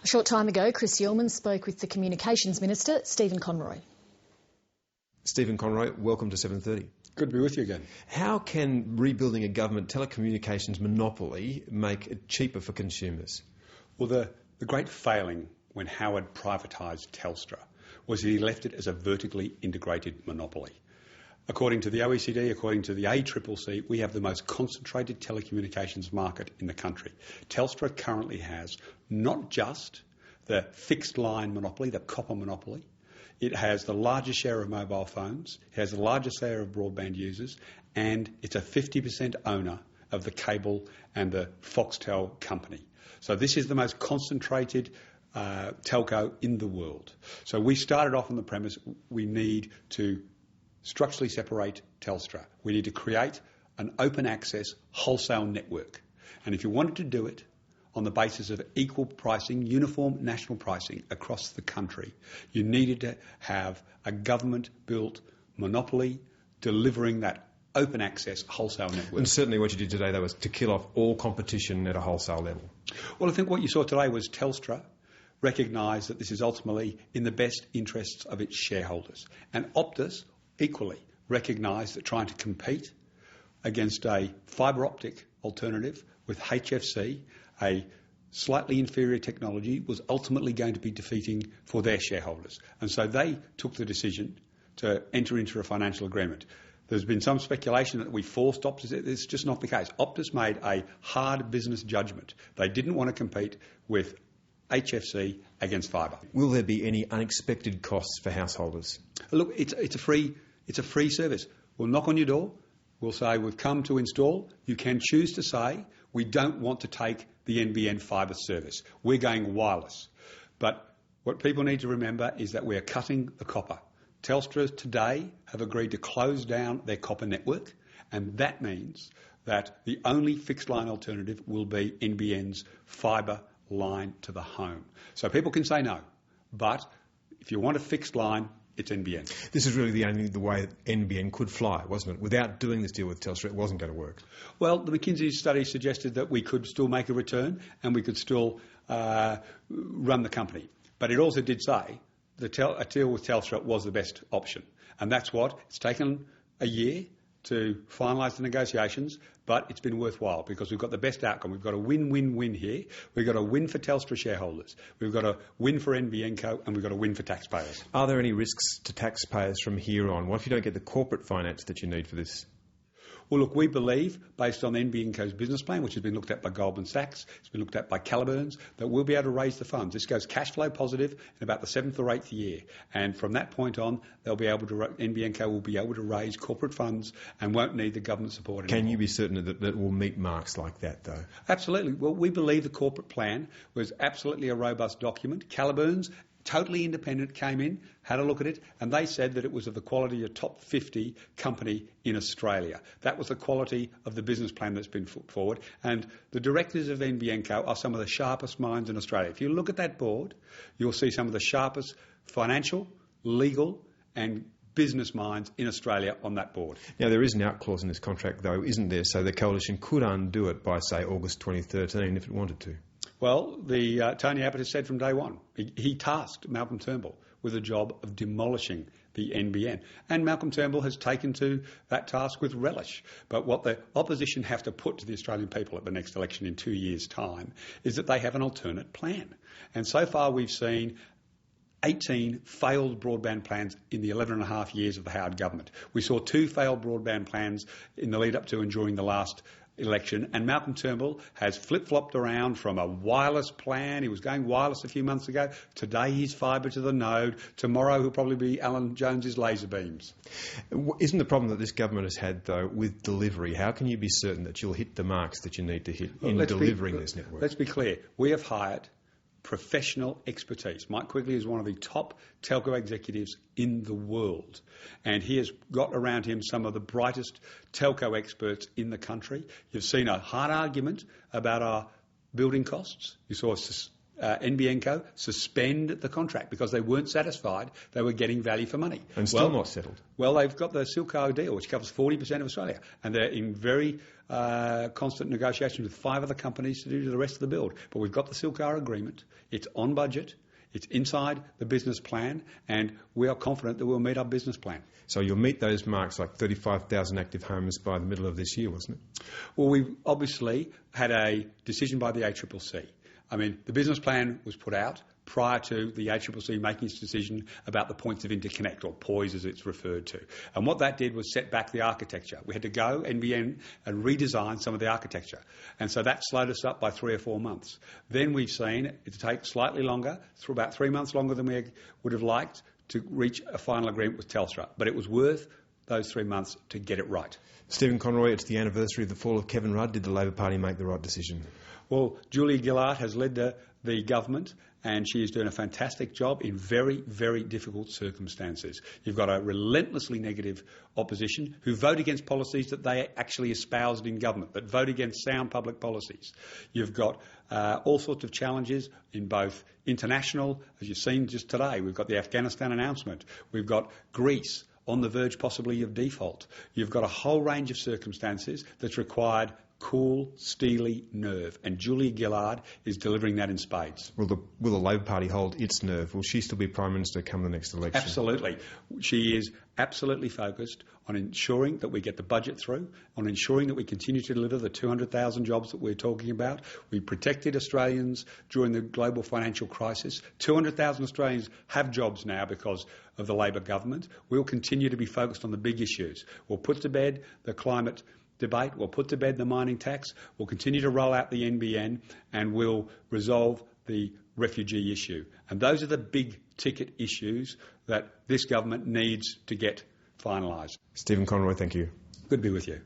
A short time ago, Chris Uhlmann spoke with the Communications Minister, Stephen Conroy. Stephen Conroy, welcome to 7:30. Good to be with you again. How can rebuilding a government telecommunications monopoly make it cheaper for consumers? Well, the great failing when Howard privatised Telstra was that he left it as a vertically integrated monopoly. According to the OECD, according to the ACCC, we have the most concentrated telecommunications market in the country. Telstra currently has not just the fixed line monopoly, the copper monopoly. It has the largest share of mobile phones, it has the largest share of broadband users, and it's a 50% owner of the cable and the Foxtel company. So this is the most concentrated telco in the world. So we started off on the premise we need to structurally separate Telstra. We need to create an open access wholesale network. And if you wanted to do it on the basis of equal pricing, uniform national pricing across the country, you needed to have a government-built monopoly delivering that open access wholesale network. And certainly what you did today, though, was to kill off all competition at a wholesale level. Well, I think what you saw today was Telstra recognise that this is ultimately in the best interests of its shareholders. And Optus equally recognise that trying to compete against a fibre optic alternative with HFC, a slightly inferior technology, was ultimately going to be defeating for their shareholders. And so they took the decision to enter into a financial agreement. There's been some speculation that we forced Optus. It's just not the case. Optus made a hard business judgment. They didn't want to compete with HFC against fibre. Will there be any unexpected costs for householders? Look, it's a free service. We'll knock on your door. We'll say we've come to install. You can choose to say we don't want to take the NBN fibre service. We're going wireless. But what people need to remember is that we're cutting the copper. Telstra today have agreed to close down their copper network, and that means that the only fixed line alternative will be NBN's fibre line to the home. So people can say no, but if you want a fixed line, it's NBN. This is really the way that NBN could fly, wasn't it? Without doing this deal with Telstra, it wasn't going to work. Well, the McKinsey study suggested that we could still make a return and we could still run the company. But it also did say that a deal with Telstra was the best option. And that's what it's taken a year to finalise the negotiations, but it's been worthwhile because we've got the best outcome. We've got a win-win-win here. We've got a win for Telstra shareholders. We've got a win for NBN Co, and we've got a win for taxpayers. Are there any risks to taxpayers from here on? What if you don't get the corporate finance that you need for this? Well, look, we believe, based on NBN Co's business plan, which has been looked at by Goldman Sachs, it's been looked at by Caliburns, that we'll be able to raise the funds. This goes cash flow positive in about the 7th or 8th year. And from that point on, NBN Co will be able to raise corporate funds and won't need the government support anymore. Can you be certain that it will meet marks like that, though? Absolutely. Well, we believe the corporate plan was absolutely a robust document. Caliburns, totally independent, came in, had a look at it, and they said that it was of the quality of a top 50 company in Australia. That was the quality of the business plan that's been put forward. And the directors of NBN Co are some of the sharpest minds in Australia. If you look at that board, you'll see some of the sharpest financial, legal and business minds in Australia on that board. Now, there is an out clause in this contract, though, isn't there? So the coalition could undo it by, say, August 2013 if it wanted to. Well, Tony Abbott has said from day one, he tasked Malcolm Turnbull with the job of demolishing the NBN. And Malcolm Turnbull has taken to that task with relish. But what the opposition have to put to the Australian people at the next election in 2 years' time is that they have an alternate plan. And so far we've seen 18 failed broadband plans in the 11 and a half years of the Howard government. We saw 2 failed broadband plans in the lead up to and during the last election, and Malcolm Turnbull has flip-flopped around from a wireless plan. He was going wireless a few months ago. Today he's fibre to the node. Tomorrow he'll probably be Alan Jones's laser beams. Isn't the problem that this government has had, though, with delivery? How can you be certain that you'll hit the marks that you need to hit in delivering this network? Let's be clear. We have hired professional expertise. Mike Quigley is one of the top telco executives in the world, and he has got around him some of the brightest telco experts in the country. You've seen a hard argument about our building costs. You saw NBN Co. suspend the contract because they weren't satisfied they were getting value for money. And still not settled. Well, they've got the Silco deal, which covers 40% of Australia, and they're in very constant negotiations with 5 other companies to do the rest of the build. But we've got the Silco agreement. It's on budget. It's inside the business plan, and we are confident that we'll meet our business plan. So you'll meet those marks, like 35,000 active homes by the middle of this year, wasn't it? Well, we've obviously had a decision by the ACCC. I mean, the business plan was put out prior to the ACCC making its decision about the points of interconnect, or POIs as it's referred to. And what that did was set back the architecture. We had to go, NBN, and redesign some of the architecture. And so that slowed us up by 3 or 4 months. Then we've seen it take slightly longer, through about 3 months longer than we would have liked, to reach a final agreement with Telstra. But it was worth those 3 months to get it right. Stephen Conroy, it's the anniversary of the fall of Kevin Rudd. Did the Labor Party make the right decision? Well, Julia Gillard has led the government, and she is doing a fantastic job in very, very difficult circumstances. You've got a relentlessly negative opposition who vote against policies that they actually espoused in government, that vote against sound public policies. You've got all sorts of challenges in both international, as you've seen just today. We've got the Afghanistan announcement. We've got Greece on the verge possibly of default. You've got a whole range of circumstances that's required cool, steely nerve, and Julia Gillard is delivering that in spades. Will the Labor Party hold its nerve? Will she still be Prime Minister come the next election? Absolutely. She is absolutely focused on ensuring that we get the budget through, on ensuring that we continue to deliver the 200,000 jobs that we're talking about. We protected Australians during the global financial crisis. 200,000 Australians have jobs now because of the Labor government. We'll continue to be focused on the big issues. We'll put to bed the climate debate, we'll put to bed the mining tax, we'll continue to roll out the NBN, and we'll resolve the refugee issue. And those are the big ticket issues that this government needs to get finalised. Stephen Conroy, thank you. Good to be with you.